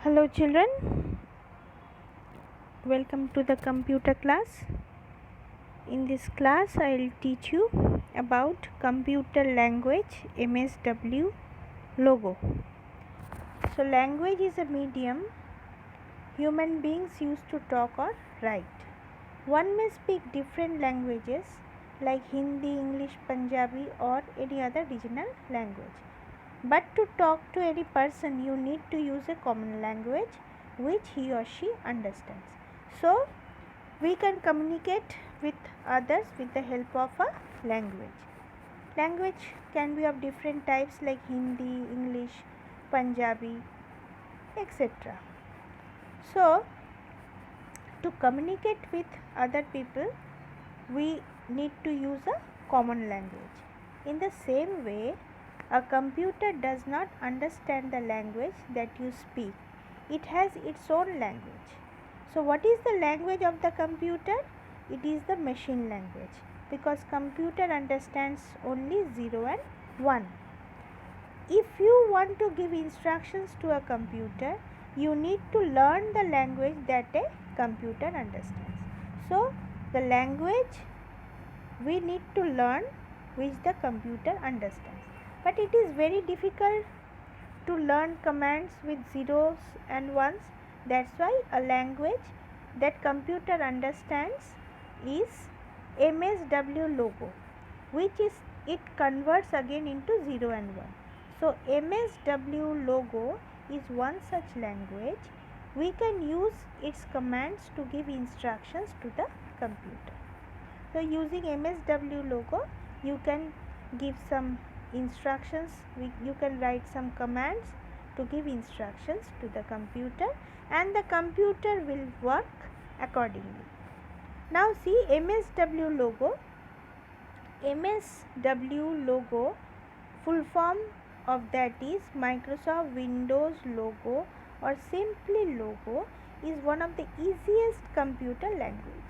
Hello children, welcome to the computer class. In this class I will teach you about computer language MSW logo. So language is a medium human beings use to talk or write. One may speak different languages like Hindi, English, Punjabi or any other regional language. But to talk to any person, you need to use a common language which he or she understands. So, we can communicate with others with the help of a language. Language can be of different types like Hindi, English, Punjabi, etc. So, to communicate with other people, we need to use a common language. In the same way, a computer does not understand the language that you speak. It has its own language. So what is the language of the computer? It is the machine language, because computer understands only 0 and 1. If you want to give instructions to a computer, you need to learn the language that a computer understands. So the language we need to learn which the computer understands. But it is very difficult to learn commands with zeros and ones. That's why a language that computer understands is MSW logo, which is it converts again into 0 and 1. So MSW logo is one such language. We can use its commands to give instructions to the computer. So using MSW logo, you can give some instructions, you can write some commands to give instructions to the computer, and the computer will work accordingly. Now see MSW logo. MSW logo, full form of that is Microsoft Windows logo or simply logo, is one of the easiest computer languages.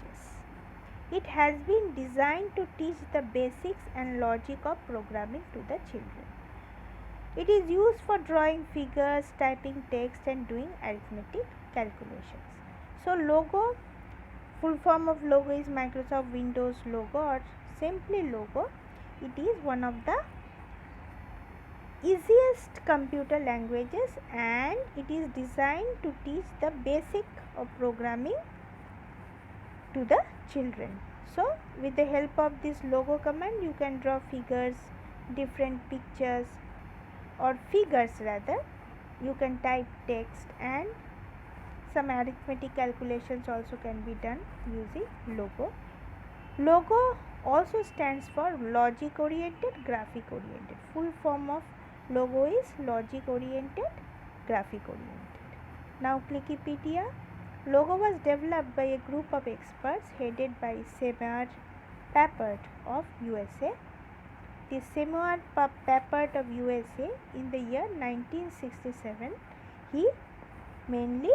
It has been designed to teach the basics and logic of programming to the children. It is used for drawing figures, typing text and doing arithmetic calculations. So logo, full form of logo is Microsoft Windows logo or simply logo. It is one of the easiest computer languages and it is designed to teach the basic of programming to the children. So with the help of this logo command, you can draw figures, different pictures or figures rather. You can type text and some arithmetic calculations also can be done using logo. Logo also stands for logic oriented, graphic oriented. Full form of logo is logic oriented, graphic oriented. Now Clickipedia. Logo was developed by a group of experts headed by Seymour Papert of USA. The Seymour Papert of USA, in the year 1967, he mainly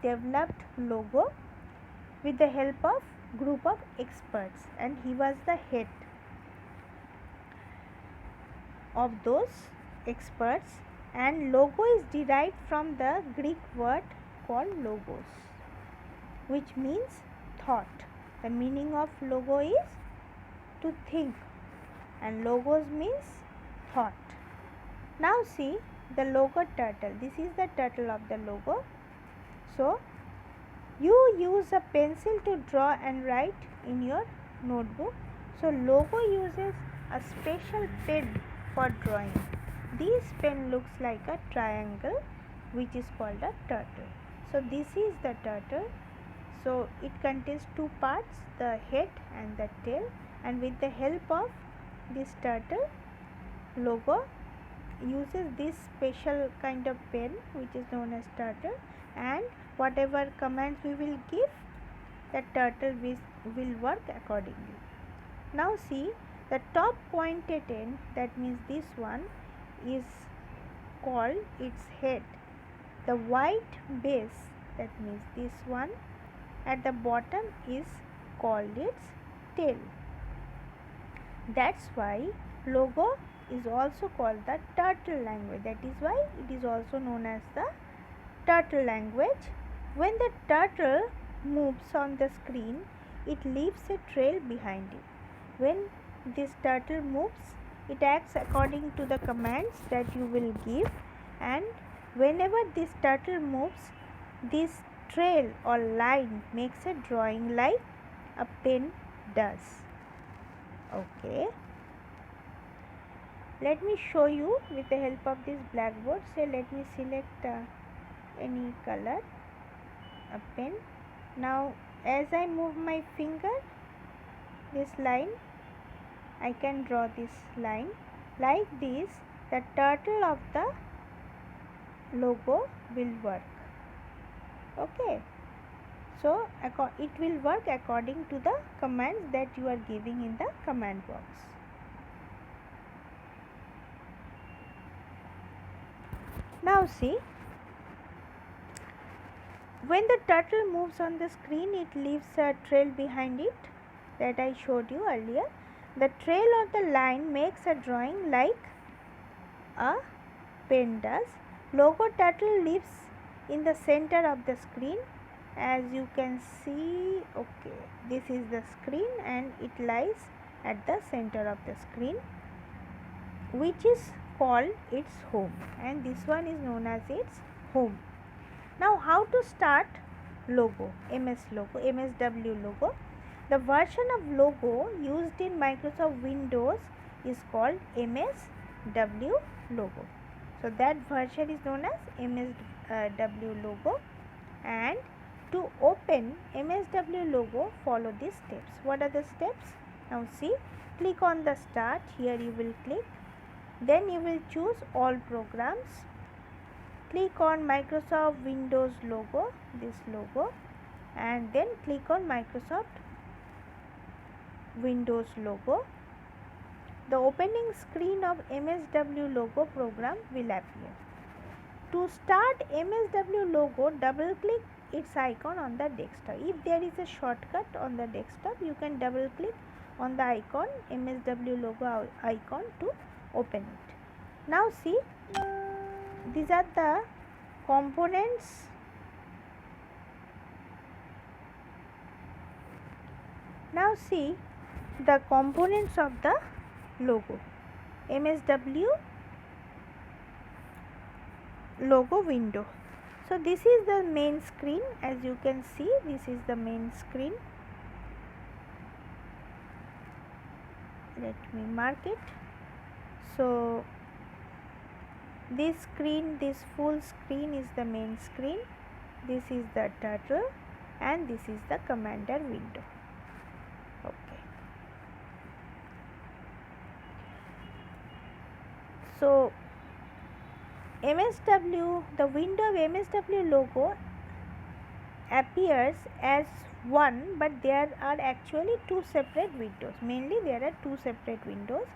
developed logo with the help of group of experts and he was the head of those experts, and logo is derived from the Greek word called logos, which means thought. The meaning of logo is to think and logos means thought. Now see the logo turtle. This is the turtle of the logo. So you use a pencil to draw and write in your notebook. So logo uses a special pen for drawing. This pen looks like a triangle which is called a turtle. So this is the turtle. So it contains two parts, the head and the tail, and with the help of this turtle, logo uses this special kind of pen which is known as turtle, and whatever commands we will give, the turtle will work accordingly. Now see the top pointed end, that means this one is called its head. The white base, that means this one at the bottom, is called its tail. That's why logo is also called the turtle language. That is why it is also known as the turtle language. When the turtle moves on the screen, it leaves a trail behind it. When this turtle moves, it acts according to the commands that you will give, and whenever this turtle moves, this trail or line makes a drawing like a pen does. Okay. Let me show you with the help of this blackboard. Say let me select any color, a pen. Now as I move my finger, this line, I can draw this line like this. The turtle of the logo will work. Okay. So it will work according to the commands that you are giving in the command box. Now see, when the turtle moves on the screen, it leaves a trail behind it that I showed you earlier. The trail or the line makes a drawing like a pen does. Logo turtle lives in the center of the screen. As you can see, okay, this is the screen and it lies at the center of the screen, which is called its home, and this one is known as its home. Now how to start logo, MSW logo. The version of logo used in Microsoft Windows is called MSW logo. So that version is known as MSW logo, and to open MSW logo, follow these steps. What are the steps? Now see, click on the start. Here you will click. Then you will choose all programs. Click on Microsoft Windows logo, this logo, and then click on Microsoft Windows logo. The opening screen of MSW logo program will appear. To start MSW logo, double click its icon on the desktop. If there is a shortcut on the desktop, you can double click on the icon, MSW logo icon, to open it. Now see, these are the components. Now see the components of the logo, MSW logo window. So this is the main screen. As you can see, this is the main screen. Let me mark it. So this screen, this full screen is the main screen. This is the turtle and this is the commander window. Okay. So MSW, the window of MSW logo appears as one, but there are actually two separate windows. Mainly there are two separate windows.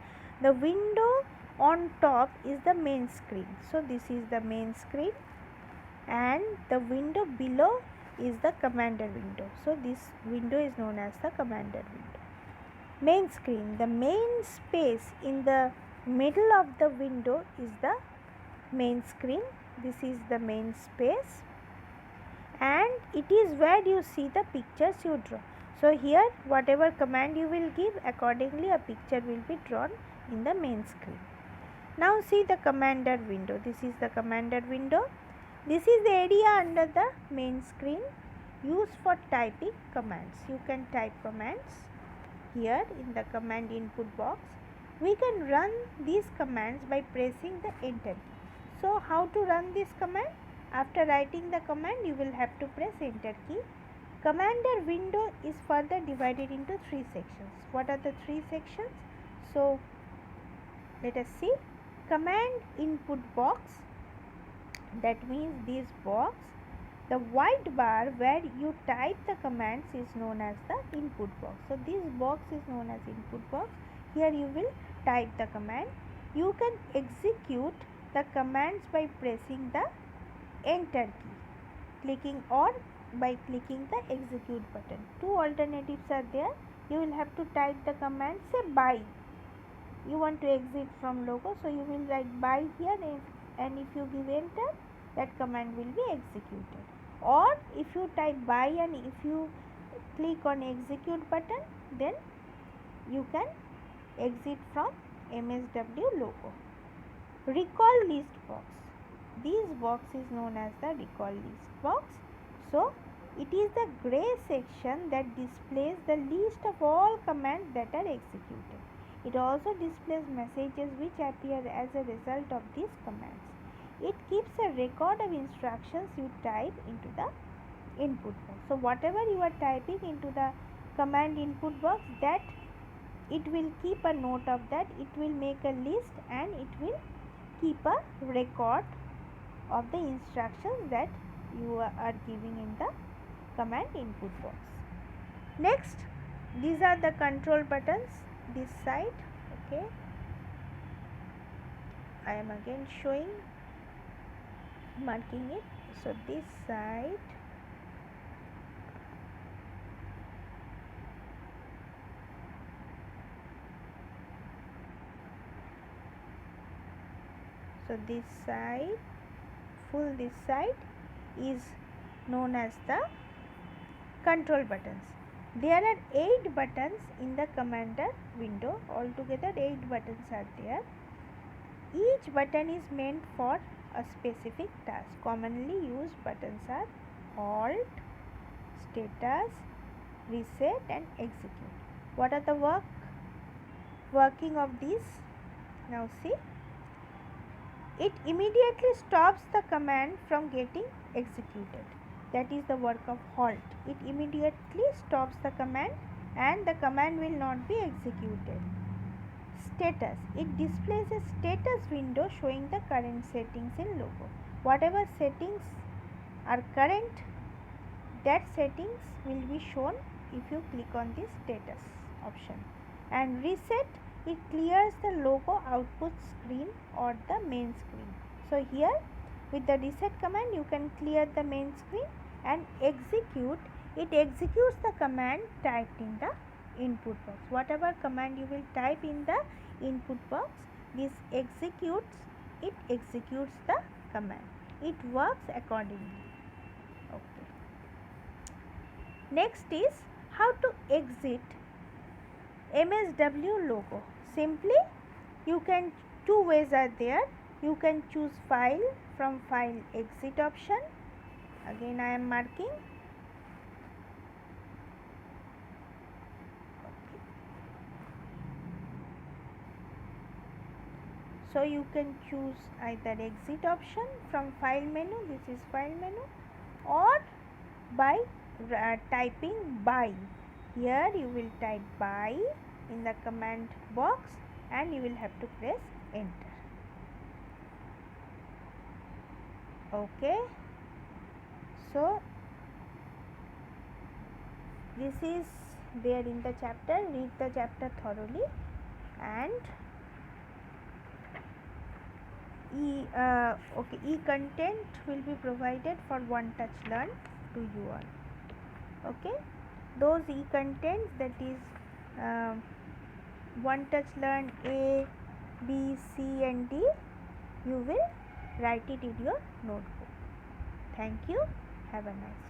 The window on top is the main screen. So this is the main screen, and the window below is the commander window. So this window is known as the commander window. Main screen, the main space in the middle of the window is the main screen. This is the main space, and it is where you see the pictures you draw. So here whatever command you will give, accordingly a picture will be drawn in the main screen. Now see the commander window. This is the commander window. This is the area under the main screen used for typing commands. You can type commands here in the command input box. We can run these commands by pressing the enter key. So how to run this command? After writing the command, you will have to press enter key. Commander window is further divided into three sections. What are the three sections? So let us see. Command input box, that means this box. The white bar where you type the commands is known as the input box. So this box is known as input box. Here you will type the command. You can execute the commands by pressing the enter key, clicking, or by clicking the execute button. Two alternatives are there. You will have to type the command, say buy. You want to exit from logo, so you will write buy here, and if you give enter, that command will be executed. Or if you type by and if you click on execute button, then you can exit from MSW logo. Recall list box. This box is known as the recall list box. So it is the gray section that displays the list of all commands that are executed. It also displays messages which appear as a result of these commands. It keeps a record of instructions you type into the input box. So whatever you are typing into the command input box, that it will keep a note of that. It will make a list and it will keep a record of the instructions that you are giving in the command input box. Next, these are the control buttons this side. Okay, I am again showing, marking it. So this side, so this side, full this side is known as the control buttons. There are 8 buttons in the commander window. Altogether 8 buttons are there. Each button is meant for a specific task. Commonly used buttons are halt, status, reset and execute. What are the working of these? Now see, it immediately stops the command from getting executed. That is the work of halt. It immediately stops the command and the command will not be executed. Status. It displays a status window showing the current settings in logo. Whatever settings are current, that settings will be shown if you click on the status option. And reset, it clears the logo output screen or the main screen. So here with the reset command you can clear the main screen. And execute, it executes the command typed in the input box. Whatever command you will type in the input box, this executes the command. It works accordingly. Okay. Next is how to exit MSW logo. Simply you can, two ways are there. You can choose file from file exit option. Again I am marking. Okay. So you can choose either exit option from file menu, this is file menu, or by typing by. Here you will type by in the command box and you will have to press enter. Okay. So this is there in the chapter. Read the chapter thoroughly and e-content will be provided for One Touch Learn to you all. Okay, those e-contents, that is One Touch Learn A, B, C and D, you will write it in your notebook. Thank you. Have a nice day.